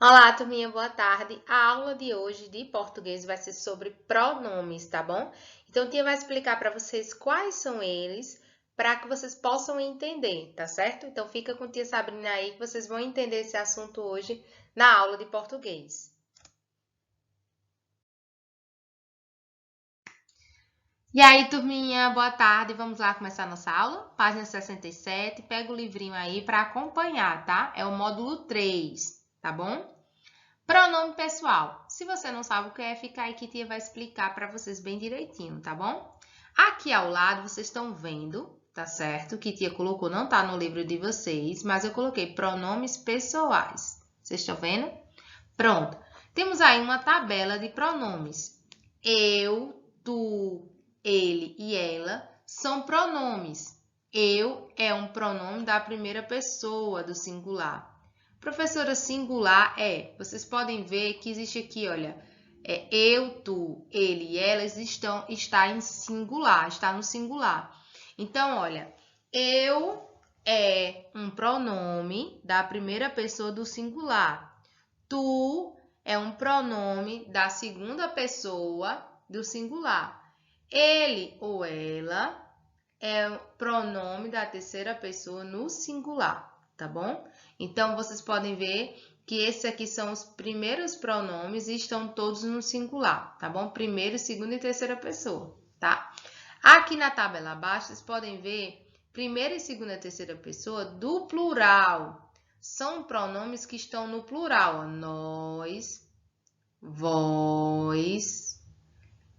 Olá, turminha, boa tarde. A aula de hoje de português vai ser sobre pronomes, tá bom? Então, a tia vai explicar para vocês quais são eles, para que vocês possam entender, tá certo? Então, fica com a tia Sabrina aí que vocês vão entender esse assunto hoje na aula de português. E aí, turminha, boa tarde. Vamos lá começar a nossa aula? Página 67. Pega o livrinho aí para acompanhar, tá? É o módulo 3, tá bom? Pronome pessoal. Se você não sabe o que é, fica aí que a tia vai explicar para vocês bem direitinho, tá bom? Aqui ao lado vocês estão vendo, tá certo? Que a tia colocou, não tá no livro de vocês, mas eu coloquei pronomes pessoais. Vocês estão vendo? Pronto. Temos aí uma tabela de pronomes. Eu, tu, ele e ela são pronomes. Eu é um pronome da primeira pessoa do singular. Professora, singular vocês podem ver que existe aqui, olha, eu, tu, ele e elas está em singular, está no singular. Então, olha, eu é um pronome da primeira pessoa do singular. Tu é um pronome da segunda pessoa do singular. Ele ou ela é um pronome da terceira pessoa no singular, tá bom? Então, vocês podem ver que esses aqui são os primeiros pronomes e estão todos no singular, tá bom? Primeira, segunda e terceira pessoa, tá? Aqui na tabela abaixo, vocês podem ver primeira, segunda e terceira pessoa do plural. São pronomes que estão no plural, ó. Nós, vós,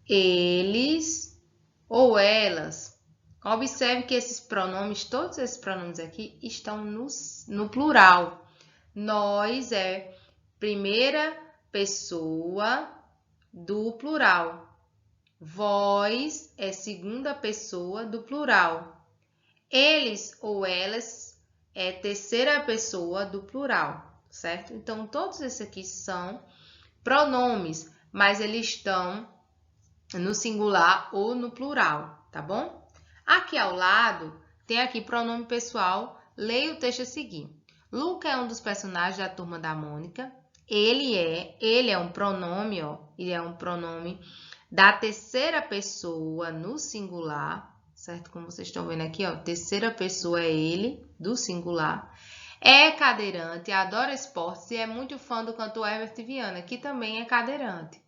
eles ou elas. Observe que esses pronomes, todos esses pronomes aqui, estão no plural. Nós é primeira pessoa do plural. Vós é segunda pessoa do plural. Eles ou elas é terceira pessoa do plural, certo? Então, todos esses aqui são pronomes, mas eles estão no singular ou no plural, tá bom? Aqui ao lado, tem aqui pronome pessoal. Leia o texto a seguir. Luca é um dos personagens da Turma da Mônica. Ele é um pronome, ó. Ele é um pronome da terceira pessoa no singular, certo? Como vocês estão vendo aqui, ó. Terceira pessoa é ele, do singular. É cadeirante, adora esportes e é muito fã do cantor Herbert Viana, que também é cadeirante,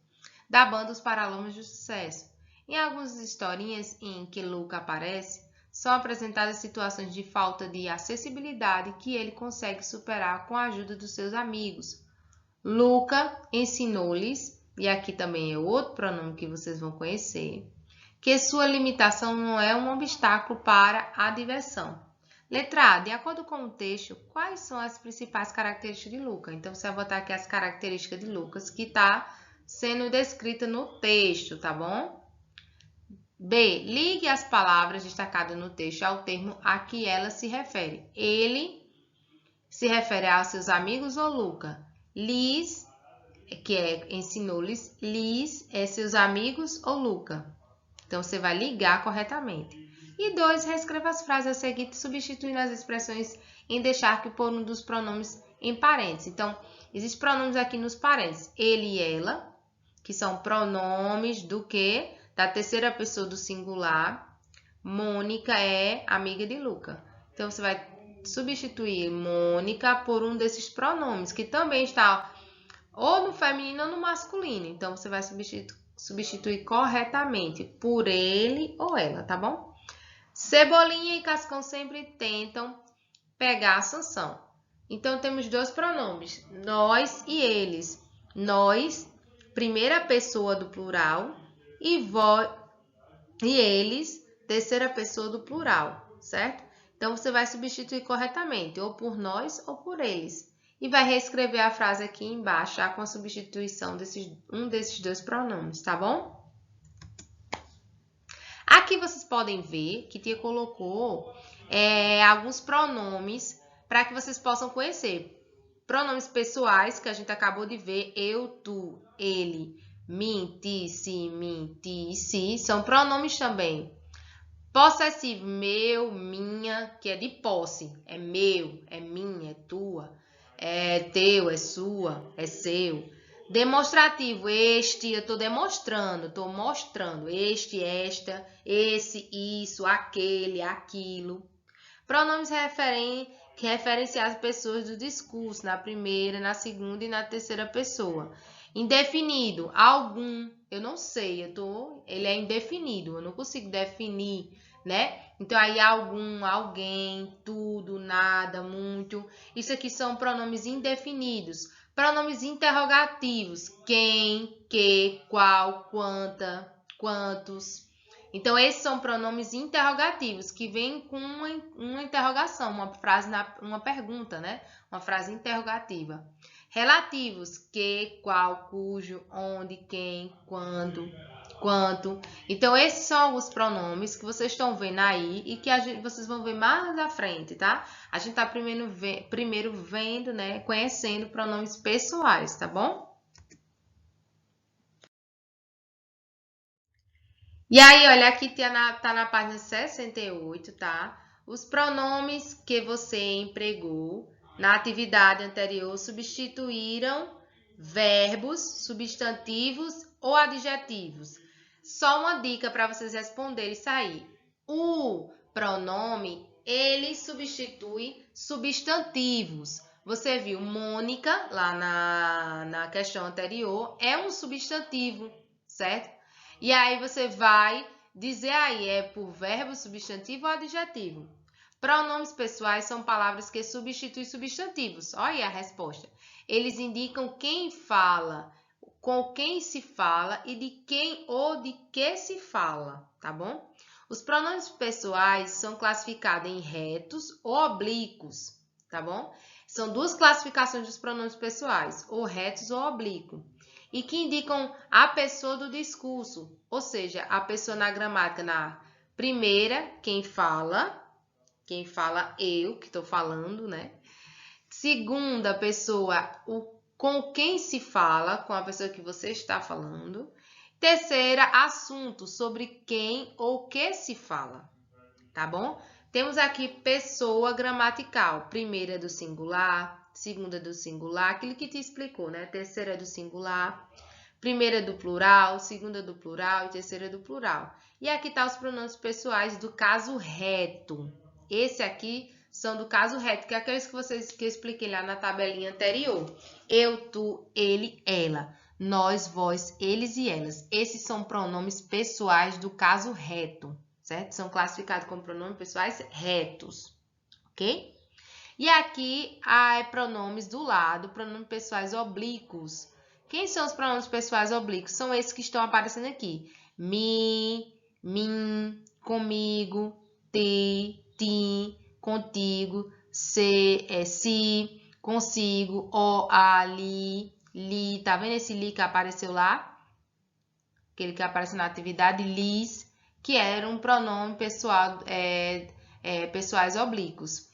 da banda Os Paralamas do Sucesso. Em algumas historinhas em que Luca aparece, são apresentadas situações de falta de acessibilidade que ele consegue superar com a ajuda dos seus amigos. Luca ensinou-lhes, e aqui também é outro pronome que vocês vão conhecer, que sua limitação não é um obstáculo para a diversão. Letra A. De acordo com o texto, quais são as principais características de Luca? Então, você vai botar aqui as características de Lucas que está sendo descrita no texto, tá bom? B. Ligue as palavras destacadas no texto ao termo a que ela se refere. Ele se refere a seus amigos ou Luca? Liz, que ensinou-lhes, Liz é seus amigos ou Luca? Então, você vai ligar corretamente. E 2. Reescreva as frases a seguir, substituindo as expressões em deixar que por um dos pronomes em parênteses. Então, existem pronomes aqui nos parênteses. Ele e ela, que são pronomes do que? Da terceira pessoa do singular. Mônica é amiga de Luca. Então, você vai substituir Mônica por um desses pronomes, que também está ou no feminino ou no masculino. Então, você vai substituir corretamente por ele ou ela, tá bom? Cebolinha e Cascão sempre tentam pegar a Sansão. Então, temos dois pronomes, nós e eles. Nós, primeira pessoa do plural, e eles, terceira pessoa do plural, certo? Então, você vai substituir corretamente, ou por nós ou por eles. E vai reescrever a frase aqui embaixo, já com a substituição um desses dois pronomes, tá bom? Aqui vocês podem ver que tia colocou alguns pronomes para que vocês possam conhecer. Pronomes pessoais, que a gente acabou de ver, eu, tu, ele, mim, ti, si, são pronomes também. Possessivo, meu, minha, que é de posse, é meu, é minha, é tua. é teu, é sua, é seu. Demonstrativo, este, eu estou demonstrando, estou mostrando. Este, esta, esse, isso, aquele, aquilo. Pronomes que referenciam as pessoas do discurso, na primeira, na segunda e na terceira pessoa. Indefinido, algum, eu não sei, ele é indefinido, eu não consigo definir, né? Então, aí, algum, alguém, tudo, nada, muito. Isso aqui são pronomes indefinidos. Pronomes interrogativos, quem, que, qual, quanta, quantos. Então, esses são pronomes interrogativos, que vêm com uma interrogação, uma pergunta, né? Uma frase interrogativa. Relativos, que, qual, cujo, onde, quem, quando, quanto. Então, esses são alguns pronomes que vocês estão vendo aí e que vocês vão ver mais à frente, tá? A gente tá primeiro vendo, né? Conhecendo pronomes pessoais, tá bom? E aí, olha, aqui tá na página 68, tá? Os pronomes que você empregou na atividade anterior substituíram verbos, substantivos ou adjetivos. Só uma dica para vocês responderem isso aí. O pronome, ele substitui substantivos. Você viu Mônica, lá na questão anterior, é um substantivo, certo? E aí você vai dizer aí, é por verbo, substantivo ou adjetivo. Pronomes pessoais são palavras que substituem substantivos. Olha aí a resposta. Eles indicam quem fala, com quem se fala e de quem ou de que se fala, tá bom? Os pronomes pessoais são classificados em retos ou oblíquos, tá bom? São duas classificações dos pronomes pessoais, ou retos ou oblíquo, e que indicam a pessoa do discurso, ou seja, a pessoa na gramática, na primeira, quem fala eu, que estou falando, né? Segunda pessoa, com quem se fala, com a pessoa que você está falando. Terceira, assunto, sobre quem ou que se fala, tá bom? Temos aqui pessoa gramatical. Primeira do singular, segunda do singular, aquilo que te explicou, né? Terceira do singular, primeira do plural, segunda do plural e terceira do plural. E aqui tá os pronomes pessoais do caso reto. Esse aqui são do caso reto, que é aqueles que eu expliquei lá na tabelinha anterior. Eu, tu, ele, ela. Nós, vós, eles e elas. Esses são pronomes pessoais do caso reto, certo? São classificados como pronomes pessoais retos, ok? E aqui há pronomes do lado, pronomes pessoais oblíquos. Quem são os pronomes pessoais oblíquos? São esses que estão aparecendo aqui. Me, mim, comigo, te, ti, contigo, se, consigo, o, a, li. Tá vendo esse li que apareceu lá? Aquele que aparece na atividade, lis, que era um pronome pessoal, pessoais oblíquos.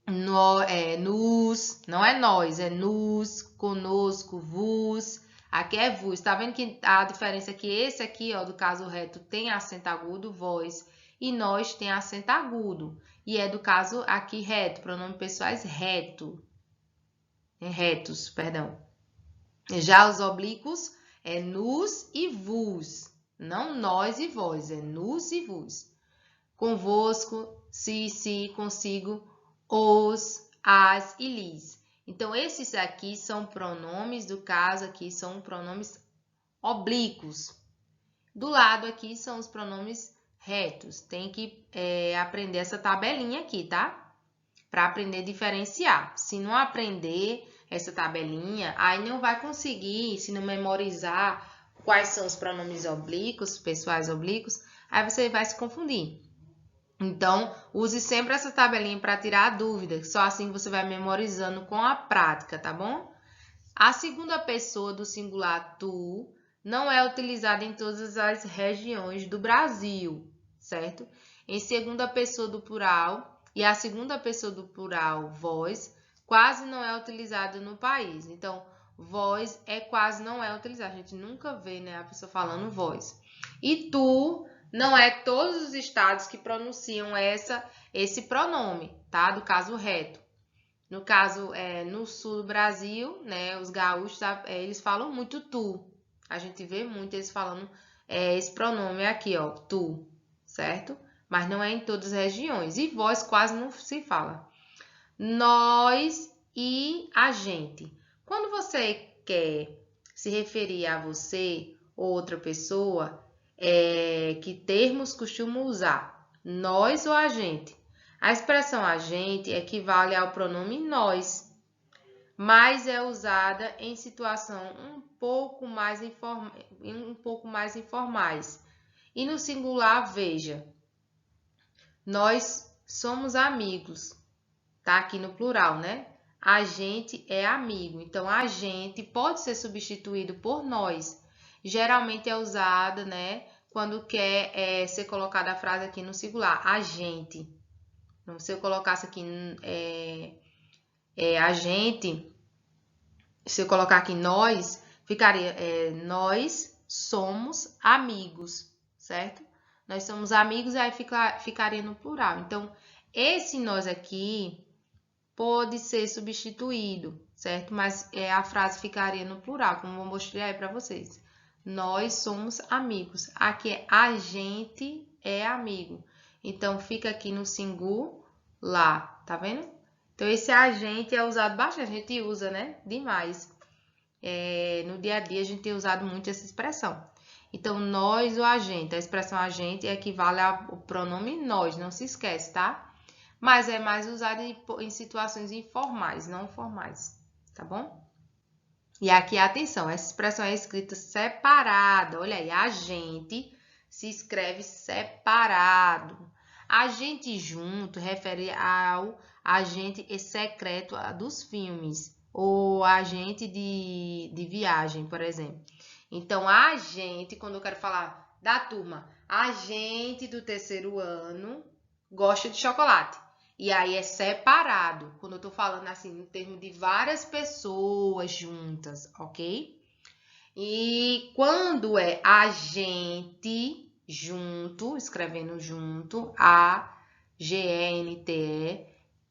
Nos, não é nós, é nos, conosco, vos. Aqui é vos. Tá vendo que a diferença é que esse aqui, ó, do caso reto, tem acento agudo, vós, e nós tem acento agudo. E é do caso aqui reto, pronomes pessoais reto. Retos, perdão. Já os oblíquos é nos e vos. Não nós e vós, é nos e vos. Convosco, se, consigo, os, as e lis. Então, esses aqui são pronomes do caso, aqui são pronomes oblíquos. Do lado aqui são os pronomes retos. Tem que aprender essa tabelinha aqui, tá? Para aprender a diferenciar. Se não aprender essa tabelinha, aí não vai conseguir, se não memorizar quais são os pronomes oblíquos, pessoais oblíquos, aí você vai se confundir. Então, use sempre essa tabelinha para tirar a dúvida, só assim você vai memorizando com a prática, tá bom? A segunda pessoa do singular tu não é utilizada em todas as regiões do Brasil, certo? Em segunda pessoa do plural e a segunda pessoa do plural, vós, quase não é utilizado no país. Então, vós quase não é utilizado. A gente nunca vê, né, a pessoa falando vós. E tu não é todos os estados que pronunciam esse pronome, tá? Do caso reto. No caso, no sul do Brasil, né, os gaúchos, eles falam muito tu. A gente vê muito eles falando esse pronome aqui, ó, tu, certo? Mas não é em todas as regiões. E vós quase não se fala. Nós e a gente. Quando você quer se referir a você ou outra pessoa, que termos costumam usar? Nós ou a gente? A expressão a gente equivale ao pronome nós, mas é usada em situação um pouco mais informais. E no singular, veja, nós somos amigos, tá aqui no plural, né? A gente é amigo, então a gente pode ser substituído por nós. Geralmente é usada, né, quando quer ser colocada a frase aqui no singular, a gente. Então, se eu colocasse aqui a gente, se eu colocar aqui nós, ficaria nós somos amigos, certo? Nós somos amigos, aí ficaria no plural. Então, esse nós aqui pode ser substituído, certo? Mas a frase ficaria no plural, como eu mostrei aí para vocês. Nós somos amigos. Aqui a gente é amigo. Então, fica aqui no singular, tá vendo? Então, esse a gente é usado bastante, a gente usa, né? Demais. No dia a dia, a gente tem usado muito essa expressão. Então, nós ou a gente, a expressão a gente equivale ao pronome nós, não se esquece, tá? Mas é mais usado em situações informais, não formais, tá bom? E aqui, atenção, essa expressão é escrita separada. Olha aí, a gente se escreve separado. Agente junto refere ao agente secreto dos filmes, ou agente de viagem, por exemplo. Então, a gente, quando eu quero falar da turma, a gente do terceiro ano gosta de chocolate. E aí é separado, quando eu tô falando assim, no termo de várias pessoas juntas, ok? E quando é a gente junto, escrevendo junto, A-G-E-N-T-E,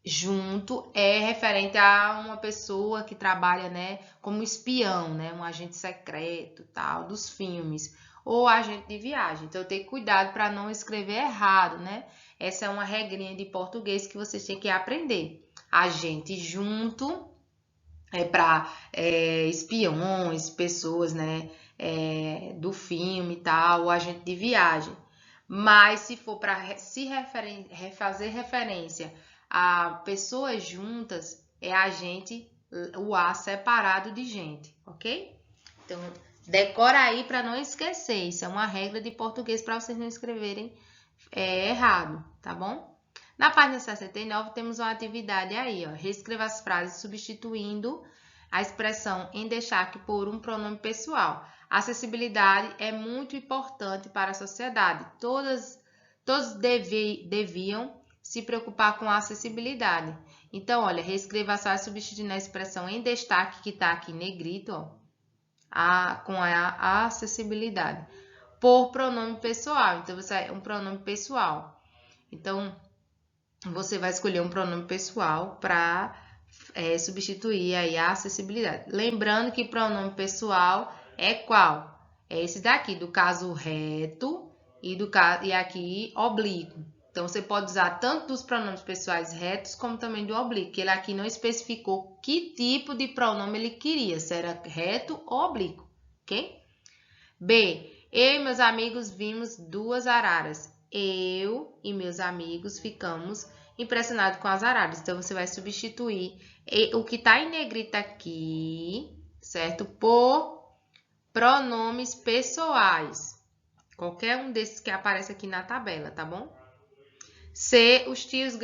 junto, é referente a uma pessoa que trabalha, né, como espião, né, um agente secreto, tal, dos filmes, ou agente de viagem. Então, eu tenho cuidado para não escrever errado, né? Essa é uma regrinha de português que vocês têm que aprender. Agente junto é para espiões, pessoas, né, do filme e tal, ou agente de viagem. Mas se for para fazer referência a pessoas juntas, é agente, o A separado de gente, ok? Então, decora aí para não esquecer. Isso é uma regra de português para vocês não escreverem errado, tá bom? Na página 69 temos uma atividade aí, ó. Reescreva as frases substituindo a expressão em destaque por um pronome pessoal. A acessibilidade é muito importante para a sociedade. Todos deviam se preocupar com a acessibilidade. Então, olha, reescreva as frases substituindo a expressão em destaque, que está aqui em negrito, ó, com a acessibilidade, por pronome pessoal. Então, você é um pronome pessoal. Então, você vai escolher um pronome pessoal para substituir aí a acessibilidade. Lembrando que pronome pessoal é qual? É esse daqui, do caso reto e aqui oblíquo. Então, você pode usar tanto dos pronomes pessoais retos como também do oblíquo. Ele aqui não especificou que tipo de pronome ele queria, se era reto ou oblíquo, ok? B. Eu e meus amigos vimos 2 araras. Eu e meus amigos ficamos impressionados com as araras. Então, você vai substituir o que está em negrita aqui, certo? Por pronomes pessoais. Qualquer um desses que aparece aqui na tabela, tá bom? C. Os tios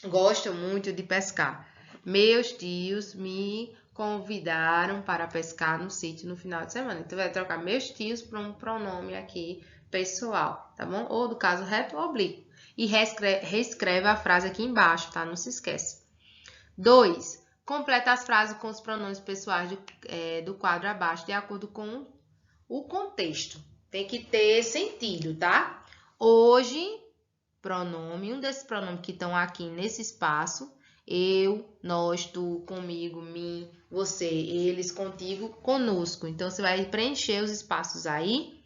gostam muito de pescar. Meus tios me convidaram para pescar no sítio no final de semana. Então, vai trocar meus tios para um pronome aqui pessoal, tá bom? Ou do caso reto ou oblíquo. E reescreve a frase aqui embaixo, tá? Não se esquece. 2. Completa as frases com os pronomes pessoais do quadro abaixo, de acordo com o contexto. Tem que ter sentido, tá? Hoje, pronome, um desses pronomes que estão aqui nesse espaço, Eu, nós, tu, comigo, mim, você, eles, contigo, conosco. Então, você vai preencher os espaços aí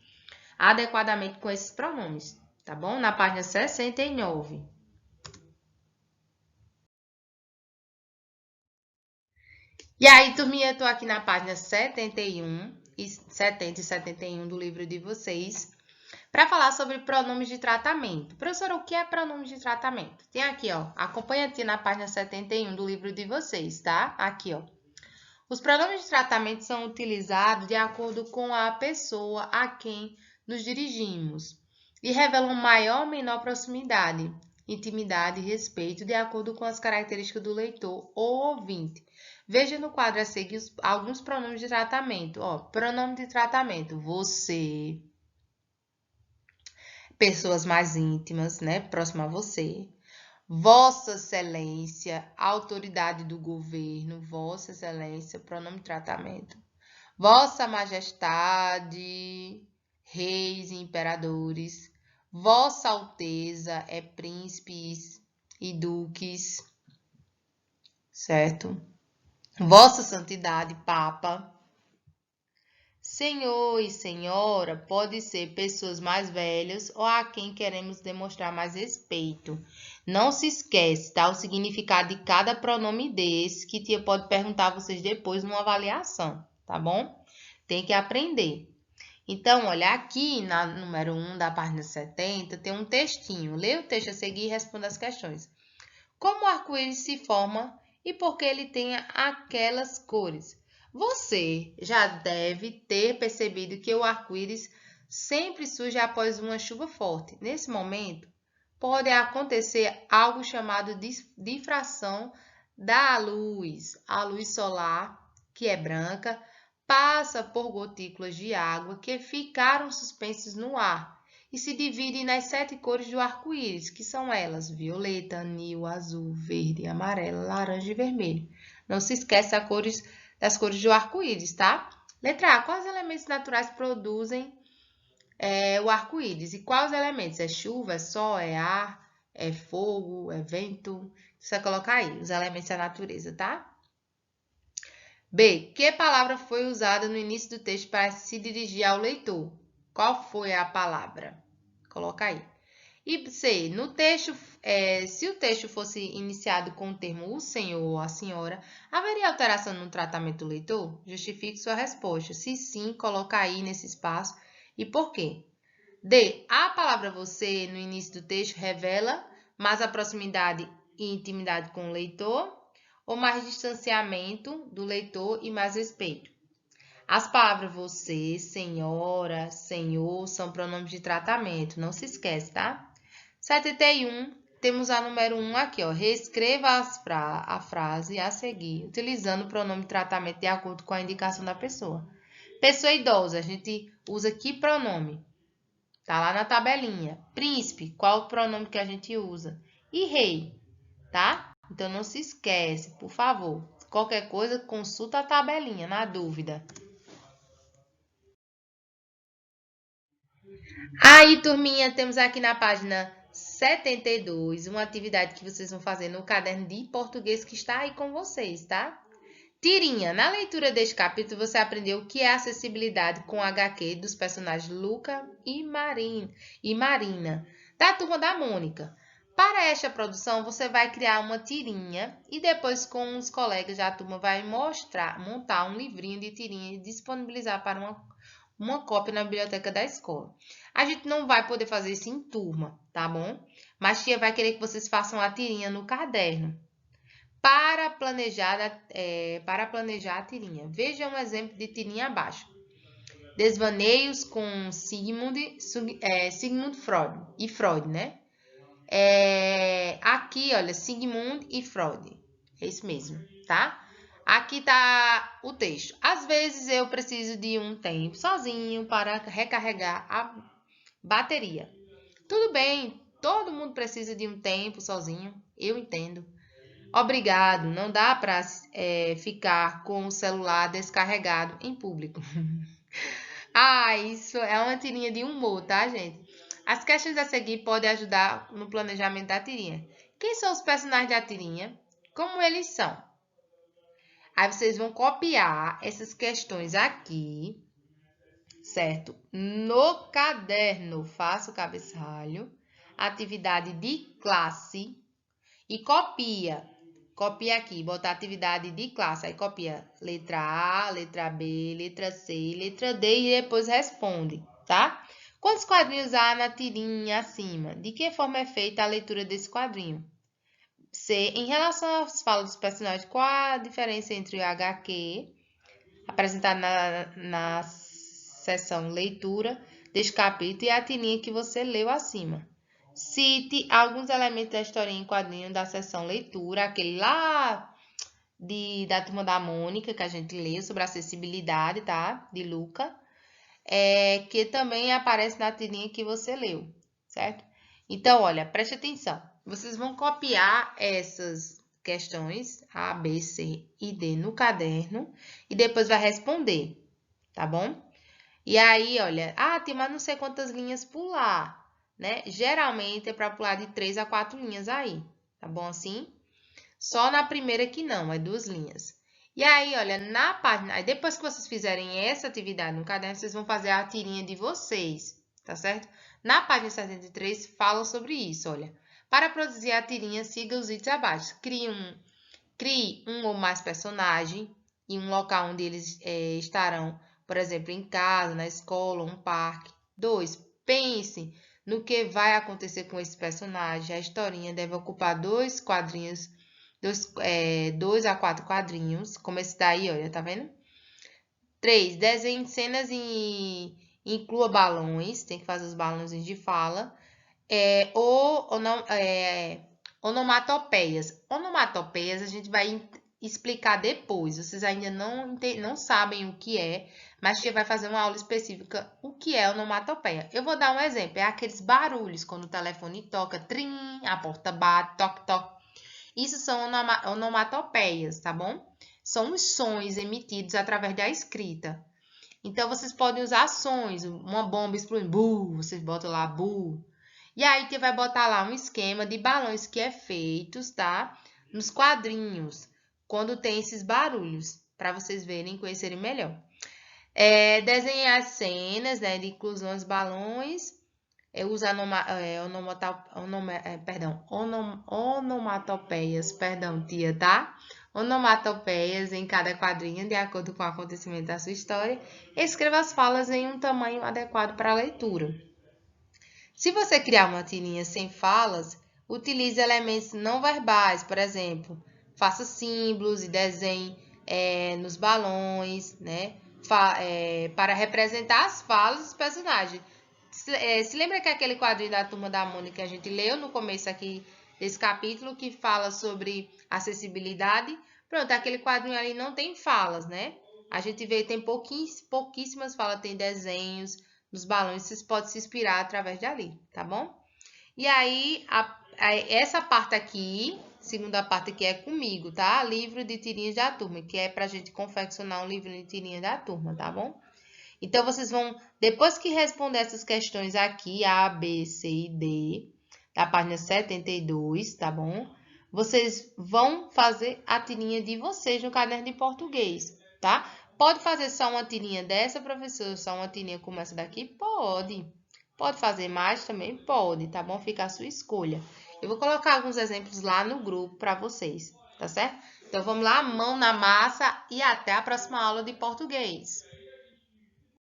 adequadamente com esses pronomes, tá bom? Na página 69. E aí, turminha, eu tô aqui na página 71 e 70 e 71 do livro de vocês para falar sobre pronomes de tratamento. Professora, o que é pronome de tratamento? Tem aqui, ó, acompanha aqui na página 71 do livro de vocês, tá? Aqui, ó. Os pronomes de tratamento são utilizados de acordo com a pessoa a quem nos dirigimos e revelam maior ou menor proximidade, intimidade e respeito de acordo com as características do leitor ou ouvinte. Veja no quadro a seguir alguns pronomes de tratamento. Ó, pronome de tratamento, você, pessoas mais íntimas, né, próximo a você. Vossa Excelência, autoridade do governo, Vossa Excelência, pronome de tratamento. Vossa Majestade, reis e imperadores. Vossa Alteza é príncipes e duques, certo? Vossa Santidade, Papa. Senhor e senhora pode ser pessoas mais velhas ou a quem queremos demonstrar mais respeito. Não se esquece, tá? O significado de cada pronome desse, que tia pode perguntar a vocês depois numa avaliação, tá bom? Tem que aprender. Então, olha, aqui na número 1 da página 70, tem um textinho. Lê o texto a seguir e responda as questões. Como o arco-íris se forma e por que ele tem aquelas cores? Você já deve ter percebido que o arco-íris sempre surge após uma chuva forte. Nesse momento, pode acontecer algo chamado difração da luz. A luz solar, que é branca, passa por gotículas de água que ficaram suspensas no ar e se dividem nas 7 cores do arco-íris, que são elas: violeta, anil, azul, verde, amarelo, laranja e vermelho. Não se esqueça das cores do arco-íris, tá? Letra A. Quais elementos naturais produzem o arco-íris? E quais elementos? É chuva, é sol, é ar, é fogo, é vento? Você vai colocar aí os elementos da natureza, tá? B. Que palavra foi usada no início do texto para se dirigir ao leitor? Qual foi a palavra? Coloca aí. E C. No texto, se o texto fosse iniciado com o termo o senhor ou a senhora, haveria alteração no tratamento do leitor? Justifique sua resposta. Se sim, coloca aí nesse espaço e por quê. D. A palavra você no início do texto revela mais a proximidade e intimidade com o leitor ou mais distanciamento do leitor e mais respeito? As palavras você, senhora, senhor são pronomes de tratamento, não se esquece, tá? 71, temos a número 1 aqui, ó. Reescreva a frase a seguir, utilizando o pronome de tratamento de acordo com a indicação da pessoa. Pessoa idosa, a gente usa que pronome? Tá lá na tabelinha. Príncipe, qual o pronome que a gente usa? E rei, tá? Então, não se esquece, por favor. Qualquer coisa, consulta a tabelinha, na dúvida. Aí, turminha, temos aqui na página 72 uma atividade que vocês vão fazer no caderno de português que está aí com vocês, tá? Tirinha, na leitura deste capítulo você aprendeu o que é acessibilidade com HQ dos personagens Luca e Marina, da turma da Mônica. Para esta produção, você vai criar uma tirinha e depois com os colegas da turma vai montar um livrinho de tirinha e disponibilizar para uma cópia na biblioteca da escola. A gente não vai poder fazer isso em turma, tá bom? Mas tia vai querer que vocês façam a tirinha no caderno. Para planejar a tirinha. Veja um exemplo de tirinha abaixo. Desvaneios com Sigmund Freud. E Freud, né? Aqui, olha, Sigmund e Freud. É isso mesmo, tá? Aqui tá o texto. Às vezes eu preciso de um tempo sozinho para recarregar a bateria. Tudo bem, todo mundo precisa de um tempo sozinho, eu entendo. Obrigado, não dá para ficar com o celular descarregado em público. Isso é uma tirinha de humor, tá, gente? As questões a seguir podem ajudar no planejamento da tirinha. Quem são os personagens da tirinha? como eles são. Aí vocês vão copiar essas questões aqui, certo? No caderno, faça o cabeçalho, atividade de classe e copia. Copia aqui, bota atividade de classe, aí copia letra A, letra B, letra C, letra D e depois responde, tá? Quantos quadrinhos há na tirinha acima? De que forma é feita a leitura desse quadrinho? C. Em relação às falas dos personagens, qual a diferença entre o HQ, apresentado na seção leitura deste capítulo, e a tirinha que você leu acima? Cite alguns elementos da historinha em quadrinho da seção leitura, aquele lá da Turma da Mônica, que a gente leu sobre acessibilidade, tá? De Luca. Que também aparece na tirinha que você leu, certo? Então, olha, preste atenção. Vocês vão copiar essas questões A, B, C e D no caderno e depois vai responder, tá bom? E aí, olha, tem mas não sei quantas linhas pular, né? Geralmente é para pular de 3 a 4 linhas aí, tá bom assim? Só na primeira que não, é 2 linhas. E aí, olha, na página, aí depois que vocês fizerem essa atividade no caderno, vocês vão fazer a tirinha de vocês, tá certo? Na página 73 fala sobre isso, olha. Para produzir a tirinha, siga os itens abaixo. Crie um ou mais personagens em um local onde eles estarão, por exemplo, em casa, na escola, um parque. 2. Pense no que vai acontecer com esse personagem. A historinha deve ocupar 2 quadrinhos, 2 a 4 quadrinhos, como esse daí, olha, tá vendo? 3. Desenhe cenas e inclua balões, tem que fazer os balãozinhos de fala. Onomatopeias. Onomatopeias a gente vai explicar depois. Vocês ainda não sabem o que é, mas a gente vai fazer uma aula específica o que é onomatopeia. Eu vou dar um exemplo. É aqueles barulhos quando o telefone toca, trim, a porta bate, toque, toque. Isso são onomatopeias, tá bom? São os sons emitidos através da escrita. Então, vocês podem usar sons. Uma bomba explodindo, bu, vocês botam lá, bu. E aí, você vai botar lá um esquema de balões que é feitos, tá? Nos quadrinhos, quando tem esses barulhos, para vocês verem e conhecerem melhor. Desenhar cenas, né, de inclusão dos balões. Usa onomatopeias, tia, tá? Onomatopeias em cada quadrinho, de acordo com o acontecimento da sua história. Escreva as falas em um tamanho adequado para a leitura. Se você criar uma tirinha sem falas, utilize elementos não verbais, por exemplo, faça símbolos e desenhe nos balões, né? Para representar as falas dos personagens. Se lembra que aquele quadrinho da Turma da Mônica que a gente leu no começo aqui desse capítulo que fala sobre acessibilidade? Pronto, aquele quadrinho ali não tem falas, né? A gente vê, tem pouquíssimas falas, tem desenhos nos balões, vocês podem se inspirar através dali, tá bom? E aí, essa parte aqui, segunda parte aqui é comigo, tá? Livro de tirinhas da turma, que é pra gente confeccionar um livro de tirinhas da turma, tá bom? Então, vocês vão, depois que responder essas questões aqui, A, B, C e D, da página 72, tá bom? Vocês vão fazer a tirinha de vocês no caderno de português, tá? Pode fazer só uma tirinha dessa, professor? Só uma tirinha como essa daqui? Pode. Pode fazer mais também? Pode, tá bom? Fica a sua escolha. Eu vou colocar alguns exemplos lá no grupo para vocês, tá certo? Então, vamos lá, mão na massa e até a próxima aula de português.